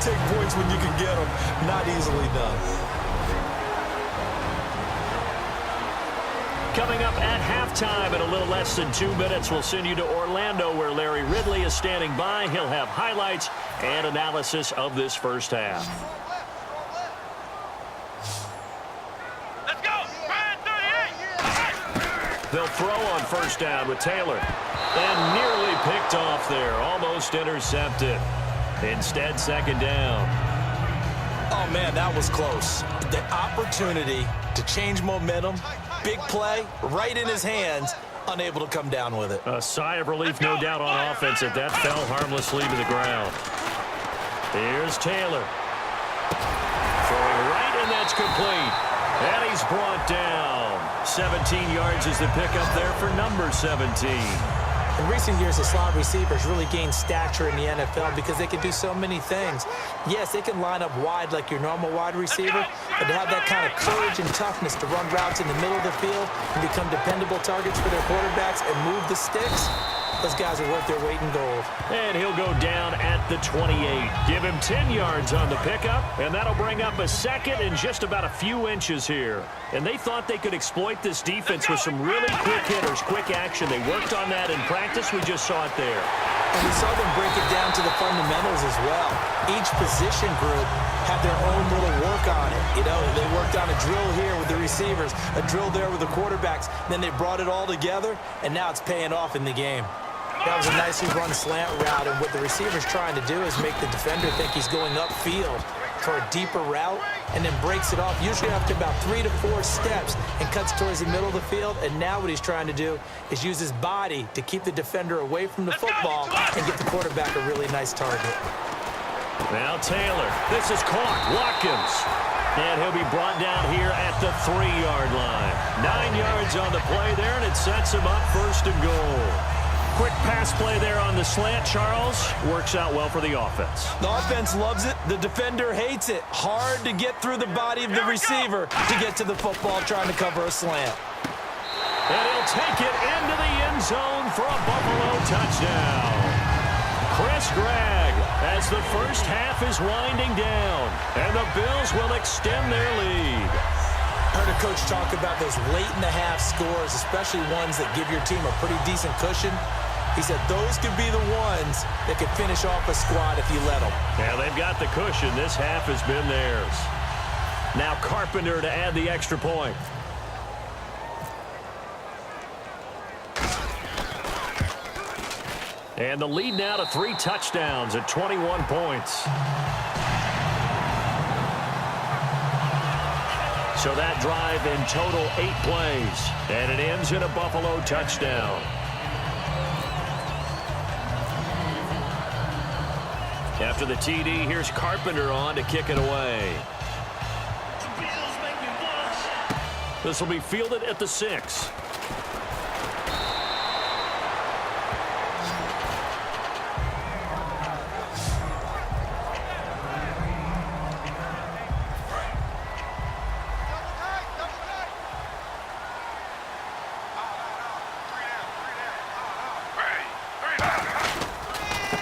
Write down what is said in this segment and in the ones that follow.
take points when you can get them. Not easily done. Coming up at halftime in a little less than 2 minutes, we'll send you to Orlando where Larry Ridley is standing by. He'll have highlights and analysis of this first half. Let's go! 38! They'll throw on first down with Taylor. And nearly picked off there. Almost intercepted. Instead, second down. Oh, man, that was close. The opportunity to change momentum, big play, right in his hands, unable to come down with it. A sigh of relief, no doubt, on offense that fell harmlessly to the ground. Here's Taylor. Throwing right, and that's complete. And he's brought down. 17 yards is the pickup there for number 17. In recent years, the slot receivers really gained stature in the NFL because they can do so many things. Yes, they can line up wide like your normal wide receiver, but to have that kind of courage and toughness to run routes in the middle of the field and become dependable targets for their quarterbacks and move the sticks, those guys are worth their weight in gold. And he'll go down at the 28. Give him 10 yards on the pickup, and that'll bring up a second and just about a few inches here. And they thought they could exploit this defense with some really quick hitters, quick action. They worked on that in practice. We just saw it there. And we saw them break it down to the fundamentals as well. Each position group had their own little work on it. You know, they worked on a drill here with the receivers, a drill there with the quarterbacks. Then they brought it all together, and now it's paying off in the game. That was a nicely run slant route, and what the receiver's trying to do is make the defender think he's going upfield for a deeper route, and then breaks it off, usually after about 3 to 4 steps, and cuts towards the middle of the field. And now what he's trying to do is use his body to keep the defender away from the football and get the quarterback a really nice target. Now Taylor. This is caught. Watkins. And he'll be brought down here at the 3-yard line. 9 yards on the play there, and it sets him up first and goal. Quick pass play there on the slant, Charles. Works out well for the offense. The offense loves it. The defender hates it. Hard to get through the body of the receiver to get to the football trying to cover a slant. And he'll take it into the end zone for a Buffalo touchdown. Chris Gregg as the first half is winding down. And the Bills will extend their lead. Heard a coach talk about those late-in-the-half scores, especially ones that give your team a pretty decent cushion. He said those could be the ones that could finish off a squad if you let them. Yeah, they've got the cushion. This half has been theirs. Now Carpenter to add the extra point. And the lead now to 3 touchdowns at 21 points. So that drive in total 8 plays. And it ends in a Buffalo touchdown. After the TD, here's Carpenter on to kick it away. This will be fielded at the 6.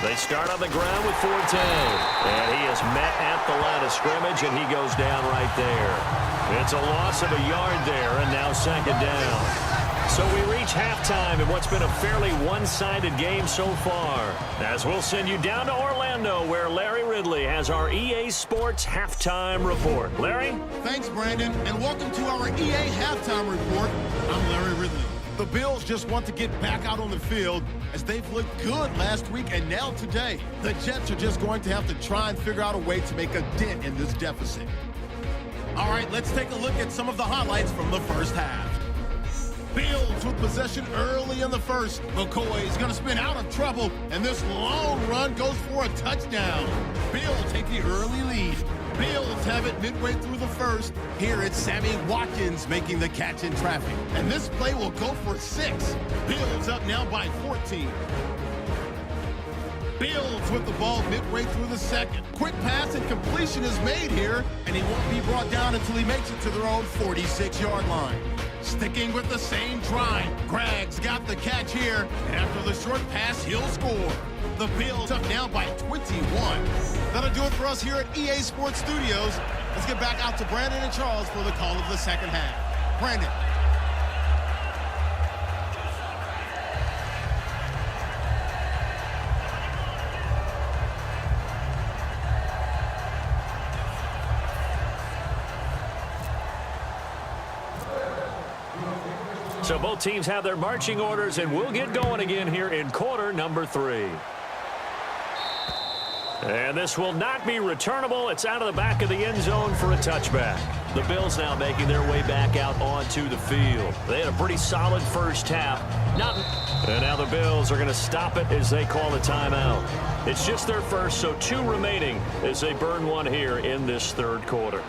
They start on the ground with Forte. And he is met at the line of scrimmage, and he goes down right there. It's a loss of a yard there, and now second down. So we reach halftime in what's been a fairly one-sided game so far. As we'll send you down to Orlando, where Larry Ridley has our EA Sports Halftime Report. Larry? Thanks, Brandon, and welcome to our EA Halftime Report. I'm Larry Ridley. The Bills just want to get back out on the field as they've looked good last week and now today. The Jets are just going to have to try and figure out a way to make a dent in this deficit. All right, let's take a look at some of the highlights from the first half. Bills with possession early in the first. McCoy is going to spin out of trouble, and this long run goes for a touchdown. Bills take the early lead. Bills have it midway through the first. Here it's Sammy Watkins making the catch in traffic. And this play will go for 6. Bills up now by 14. Bills with the ball midway through the second. Quick pass and completion is made here, and he won't be brought down until he makes it to their own 46-yard line. Sticking with the same drive, Gregg's got the catch here, and after the short pass, he'll score. The Bills up now by 21. That'll do it for us here at EA Sports Studios. Let's get back out to Brandon and Charles for the call of the second half. Brandon. So both teams have their marching orders, and we'll get going again here in quarter number 3. And this will not be returnable. It's out of the back of the end zone for a touchback. The Bills now making their way back out onto the field. They had a pretty solid first half. And now the Bills are going to stop it as they call a timeout. It's just their first, so 2 remaining as they burn one here in this third quarter.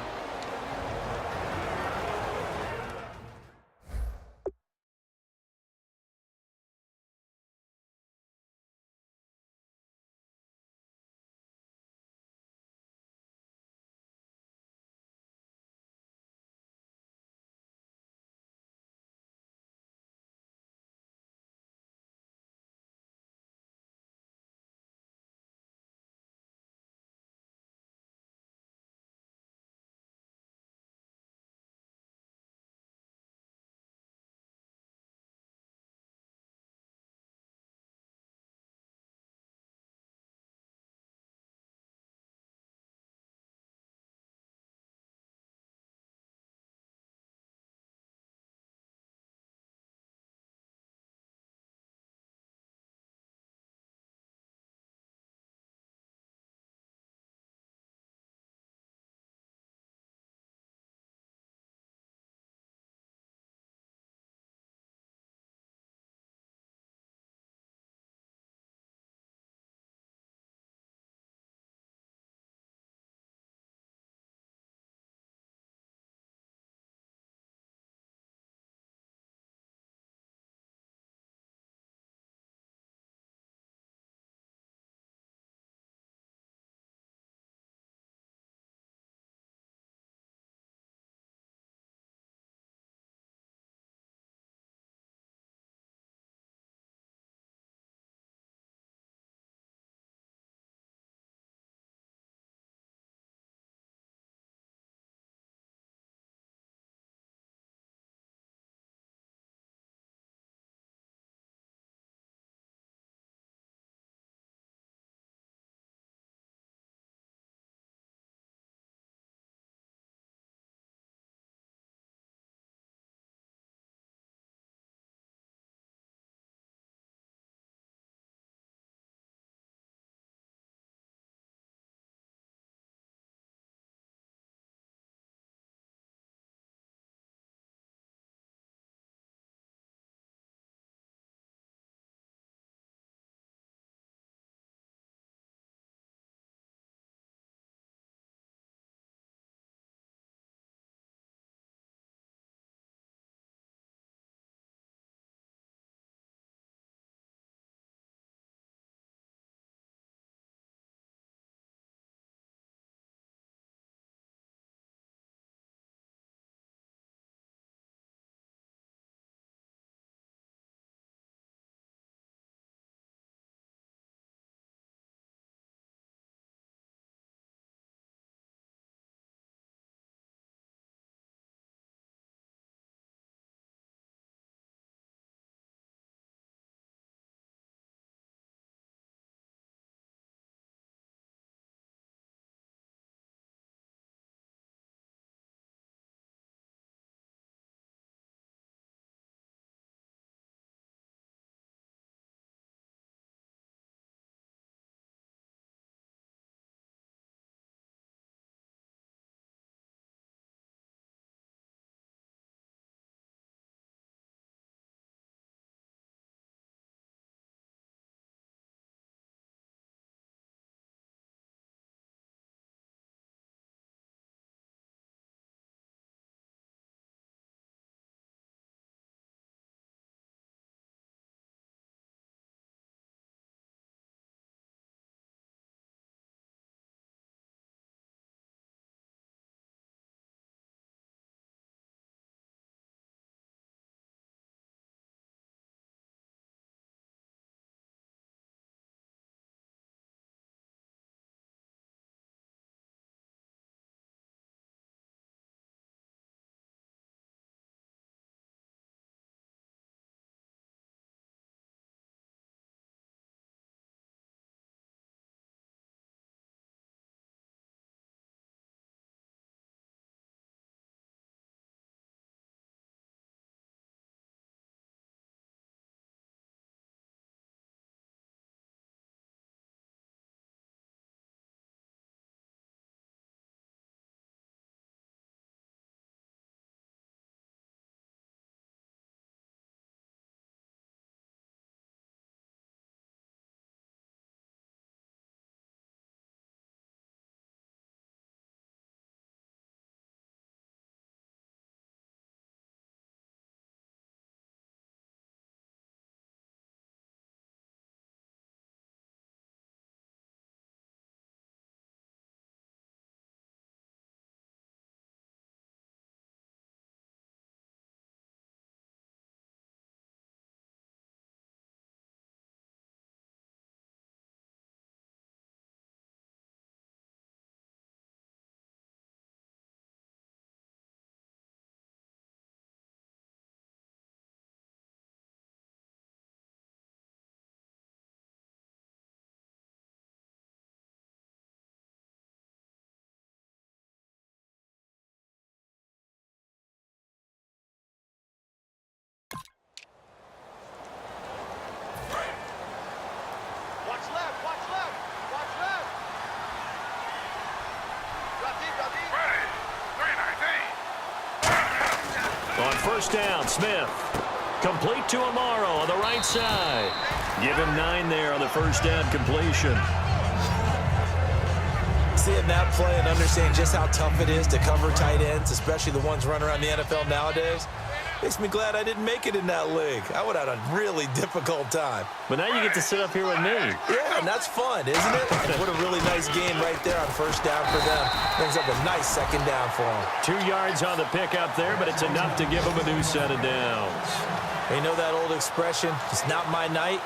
On first down, Smith. Complete to Amaro on the right side. Give him 9 there on the first down completion. Seeing that play and understanding just how tough it is to cover tight ends, especially the ones running around the NFL nowadays, makes me glad I didn't make it in that league. I would have had a really difficult time. But now you get to sit up here with me. Yeah, and that's fun, isn't it? And what a really nice game right there on first down for them. Brings up a nice second down for them. 2 yards on the pickup there, but it's enough to give them a new set of downs. You know that old expression, it's not my night?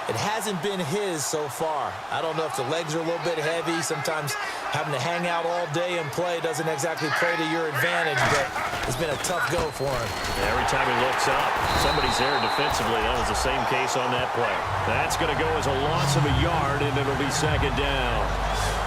It hasn't been his so far. I don't know if the legs are a little bit heavy. Sometimes having to hang out all day and play doesn't exactly play to your advantage, but it's been a tough go for him. Every time he looks up, somebody's there defensively. That was the same case on that play. That's going to go as a loss of a yard, and it'll be second down.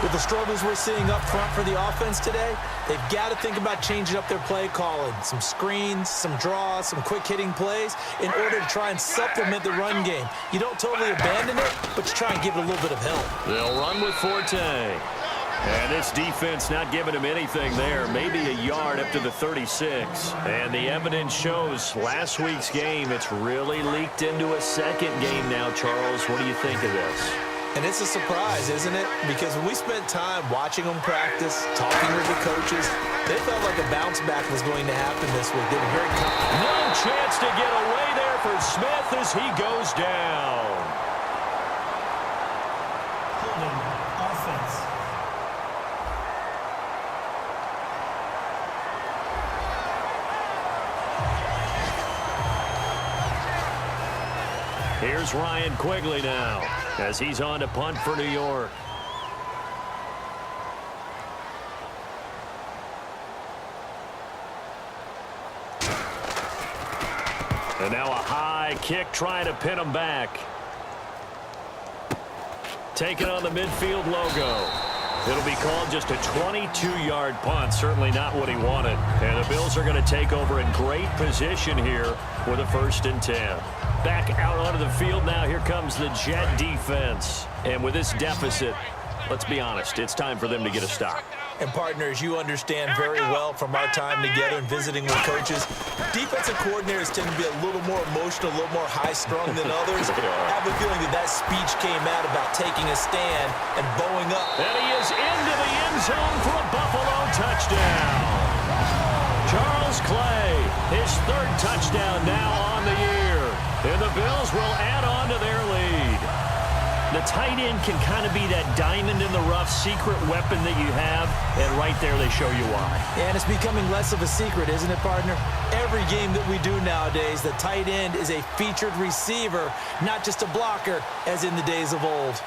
With the struggles we're seeing up front for the offense today, they've got to think about changing up their play calling. Some screens, some draws, some quick-hitting plays in order to try and supplement the run game. You don't totally abandon it, but you try and give it a little bit of help. They'll run with Forte. And this defense not giving him anything there. Maybe a yard up to the 36. And the evidence shows last week's game, it's really leaked into a second game now, Charles. What do you think of this? And it's a surprise, isn't it? Because when we spent time watching them practice, talking with the coaches, they felt like a bounce back was going to happen this week. They were very confident. No chance to get away there for Smith as he goes down. Holding offense. Here's Ryan Quigley now as he's on to punt for New York. And now a high kick trying to pin him back. Taking on the midfield logo. It'll be called just a 22-yard punt. Certainly not what he wanted. And the Bills are going to take over in great position here with a 1st and 10. Back out onto the field now. Here comes the Jet defense. And with this deficit, let's be honest, it's time for them to get a stop. And partners, you understand very well from our time together and visiting with coaches, defensive coordinators tend to be a little more emotional, a little more high-strung than others. I have a feeling that speech came out about taking a stand and bowing up. And he is into the end zone for a Buffalo touchdown. Charles Clay, his 3rd touchdown now on the year. And the Bills will add on to their lead. The tight end can kind of be that diamond in the rough secret weapon that you have, and right there they show you why. And it's becoming less of a secret, isn't it, partner? Every game that we do nowadays, the tight end is a featured receiver, not just a blocker, as in the days of old.